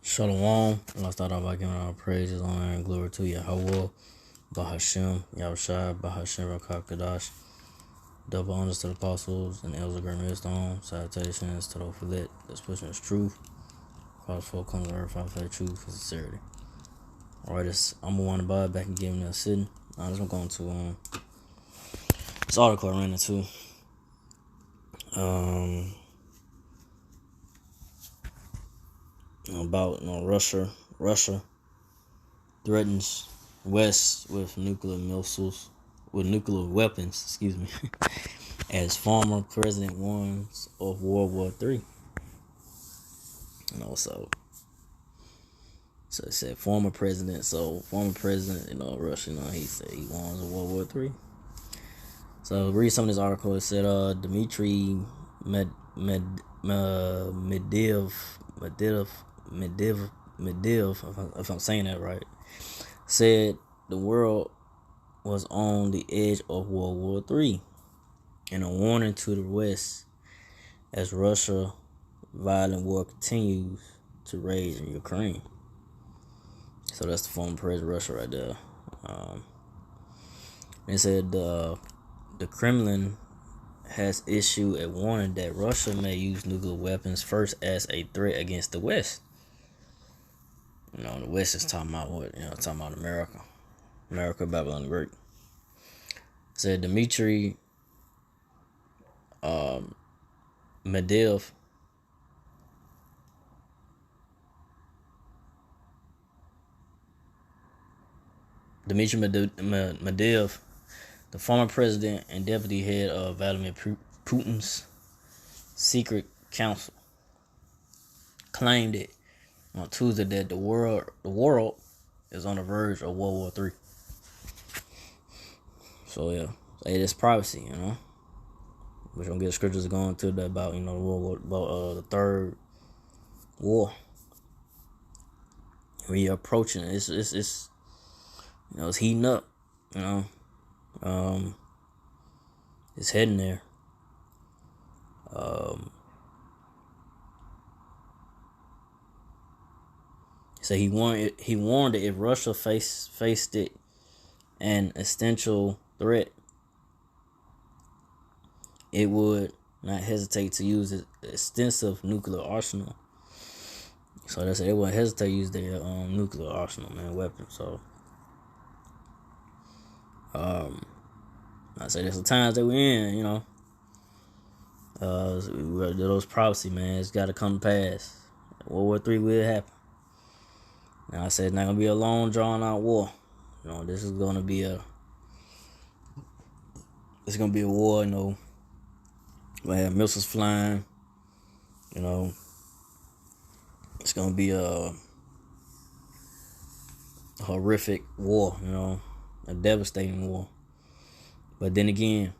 Shalom. And I start off by giving all praises, honor, and glory to Yahweh, Bahashem, Yahushua, Bahashem, Rakakadash. Double honors to the apostles and elders of great millstone. Salutations to those who let that's pushing this truth. Cross folk comes to earth, I for truth and sincerity. Alright, I'm going to buy back and give me a sitting. Now, this one going to this article I ran into. About Russia threatens West with nuclear weapons, excuse me, as former president warns of World War III. So it said former president. So former president, Russia, he said he warns of World War III. So read some of this article. It said Dmitry Medvedev, if I'm saying that right, said the world was on the edge of World War III, and a warning to the West as Russia violent war continues to rage in Ukraine. So that's the former president of Russia right there. They said the Kremlin has issued a warning that Russia may use nuclear weapons first as a threat against the West. The West is talking about what? Talking about America, Babylon the Great. Said Dmitry Medvedev Medvedev, the former president and deputy head of Vladimir Putin's secret council, claimed it on Tuesday that the world is on the verge of World War III. So yeah, it is privacy, We're gonna get scriptures going to that about the third war. We are approaching it's it's heating up, it's heading there. So he warned that if Russia faced it an existential threat, it would not hesitate to use its extensive nuclear arsenal. So they said they wouldn't hesitate to use their nuclear arsenal, weapons. So I say there's the times that we're in, those prophecy, it's got to come to pass. World War III will happen. Now I said it's not gonna be a long drawn out war. This is gonna be a war. We have missiles flying. It's gonna be a horrific war. A devastating war. But then again,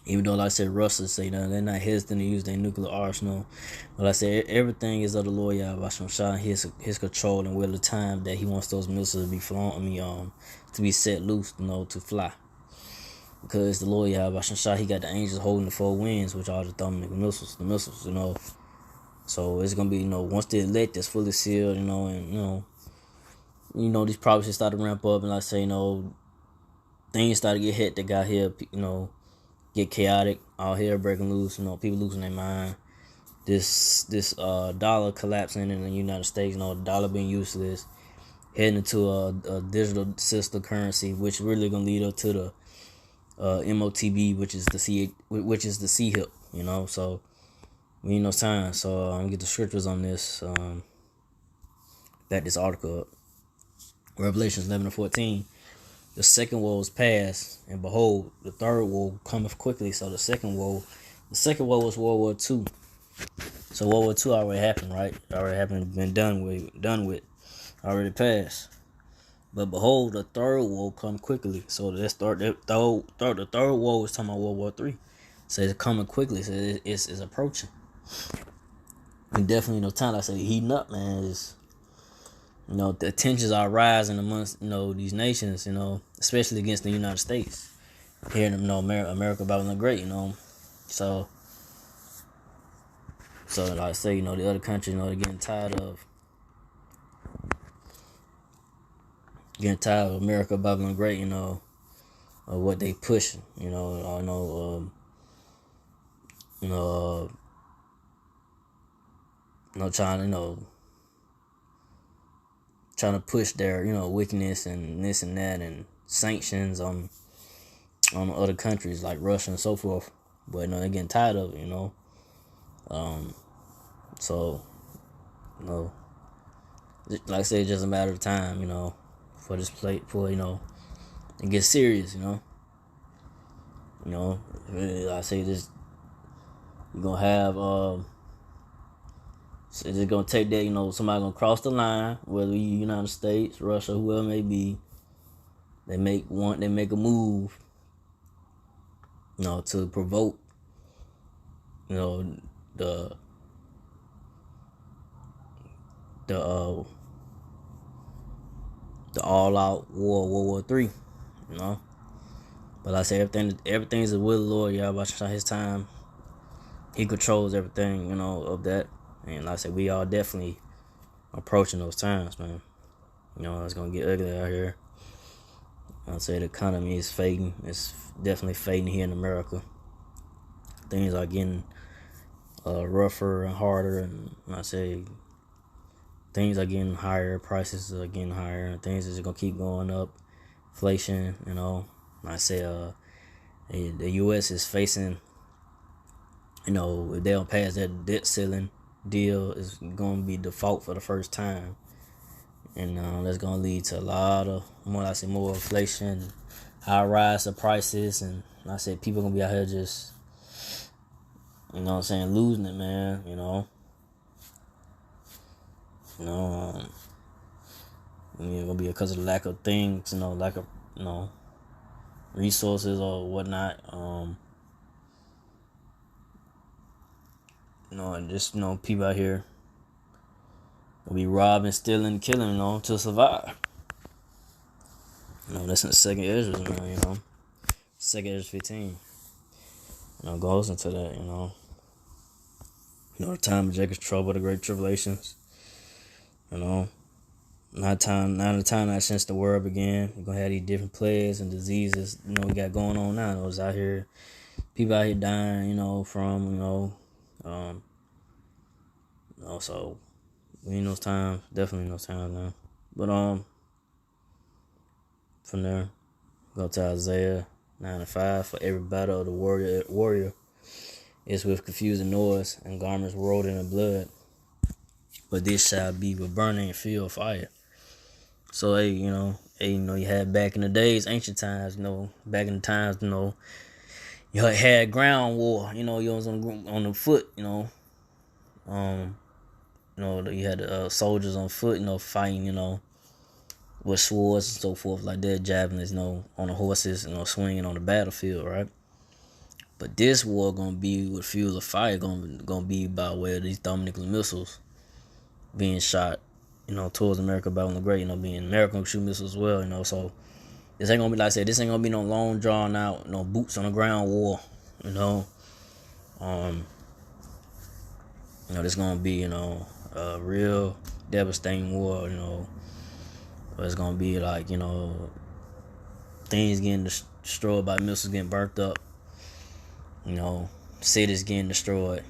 even though, like I said, Russia say they're not hesitant to use their nuclear arsenal, but like I said, everything is of the Lord Yahweh, his control and will of time that he wants those missiles to be flown. To be set loose, to fly. Because the Lord Yahweh, he got the angels holding the four winds, which are the thermal missiles, So it's gonna be, once the elect is fully sealed, and these prophecies start to ramp up, and like I say, things start to get hectic out here, get chaotic, all hell breaking loose, people losing their mind. This dollar collapsing in the United States, the dollar being useless, heading into a digital system currency, which really gonna lead up to the MOTB, which is the CHIP, So we need no time. So I'm gonna get the scriptures on this. Back this article up. Revelations 11:14. The second woe is past, and behold, the third woe cometh quickly. So the second woe was World War II. So World War II already happened, right? Already happened, been done with, already passed. But behold, the third woe come quickly. So the third woe is talking about World War III. So it's coming quickly. So it's approaching. And definitely no time. Like I say, heating up, man. The tensions are rising amongst these nations, especially against the United States. Here in America, Babylon the Great, So So like I say, the other countries, they're getting tired of America, Babylon Great, of what they pushing, I know, trying to push their, wickedness and this and that and sanctions on other countries like Russia and so forth. But they're getting tired of it, so like I said, it's just a matter of time, for this plate for it gets serious, like I say this, you're gonna have so it's gonna take that, somebody gonna cross the line, whether you United States, Russia, whoever it may be. They make a move, to provoke, the the all out war, World War III, But like I say, everything's the will of the Lord, Yahweh his time. He controls everything, of that. And like I said, we are definitely approaching those times, man. It's gonna get ugly out here. I'd say the economy is fading. It's definitely fading here in America. Things are getting rougher and harder, and I say things are getting higher. Prices are getting higher, and things is gonna keep going up. Inflation, I say the U.S. is facing, if they don't pass that debt ceiling deal, is going to be default for the first time, and that's going to lead to a lot of more inflation, high rise of prices, and like I said, people gonna be out here just, losing it, man. Gonna be because of the lack of things, lack of resources or whatnot, and just people out here will be robbing, stealing, killing, to survive. That's in the second Ezra, man. Second Ezra 15. Goes into that. The time of Jacob's trouble, the great tribulations. Now the time that since the world began, we're gonna have these different plagues and diseases, we got going on now. Those out here, people out here dying, from, so we in those times, definitely in those times now. But from there, go to Isaiah 9:5. For every battle of the warrior is with confusing noise and garments rolled in the blood. But this shall be with burning and fuel of fire. So you had back in the days, ancient times, back in the times, you had ground war, you was on the foot, you had the soldiers on foot, fighting, with swords and so forth like that, javelins, on the horses, swinging on the battlefield, right? But this war gonna be with fuel of fire, gonna be by way of these thermonuclear missiles being shot, towards America, Babylon the Great, being American shoot missiles as well, so this ain't gonna be, like I said, this ain't gonna be no long drawn out, boots on the ground war, this gonna be, a real devastating war, it's gonna be like, things getting destroyed by missiles, getting burnt up, cities getting destroyed,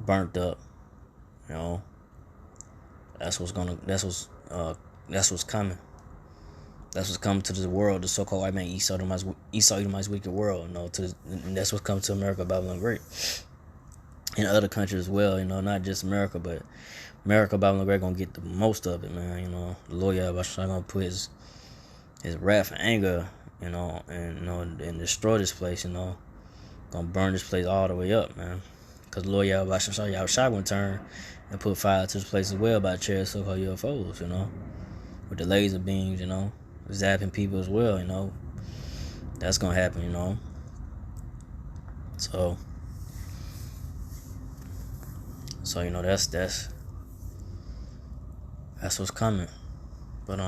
burnt up, that's what's coming. That's what's coming to the world, the so-called white man, Esau Edomite's wicked world, and that's what's coming to America, Babylon Great, and other countries as well, not just America, but America, Babylon Great gonna get the most of it, man. The Lord Yahweh gonna put his wrath and anger, and destroy this place, gonna burn this place all the way up, man. Because the Lord Yahweh gonna turn and put fire to this place as well by chariots, so-called UFOs, with the laser beams, zapping people as well, that's gonna happen, So that's what's coming. But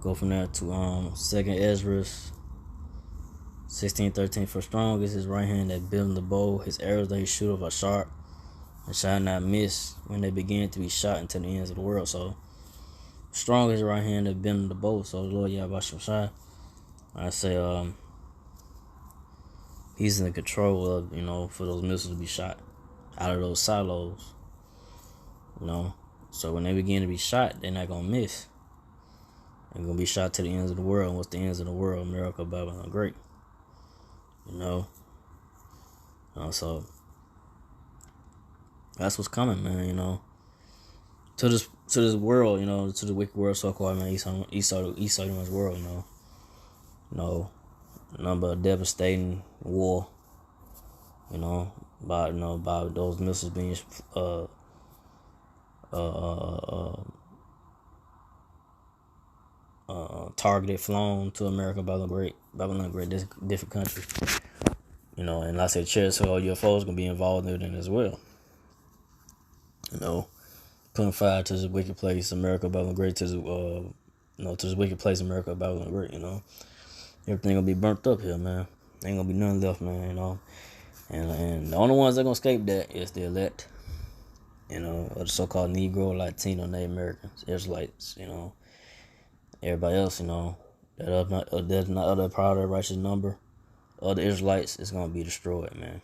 go from there to second Ezra 16:13. For strong is his right hand that building the bow. His arrows that he shooteth are sharp and shall not miss when they begin to be shot into the ends of the world. So strong is his right hand that building the bow. So the Lord Yahweh Shai, I say he's in control of, for those missiles to be shot out of those silos. So when they begin to be shot, they're not gonna miss. They're gonna be shot to the ends of the world. And what's the ends of the world? America, Babylon, great. So that's what's coming, man. To this world, to the wicked world, so called, man. East world, number of devastating war, by those missiles being targeted, flown to America, Babylon Great, different countries. And like I said, chariots or UFOs gonna be involved in it as well. Putting fire to this wicked place, America, Babylon Great, to this wicked place, America, Babylon Great. Everything gonna be burnt up here, man. Ain't gonna be none left, man. And the only ones that gonna escape that is the elect, or the so-called Negro, Latino, Native Americans, Israelites, everybody else, that's not other part of the righteous number, other Israelites is gonna be destroyed, man.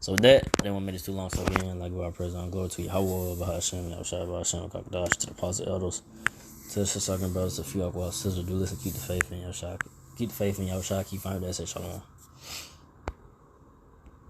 So with that, I didn't want to make this too long. So again, like our president, glory to Yahweh, Bahashem, Yahushua, Bahashem, Kakadash, to the positive elders, to the second brothers, to few sisters, do listen, keep the faith in Yahushua, keep the faith in Yahushua, keep finding that, say shalom.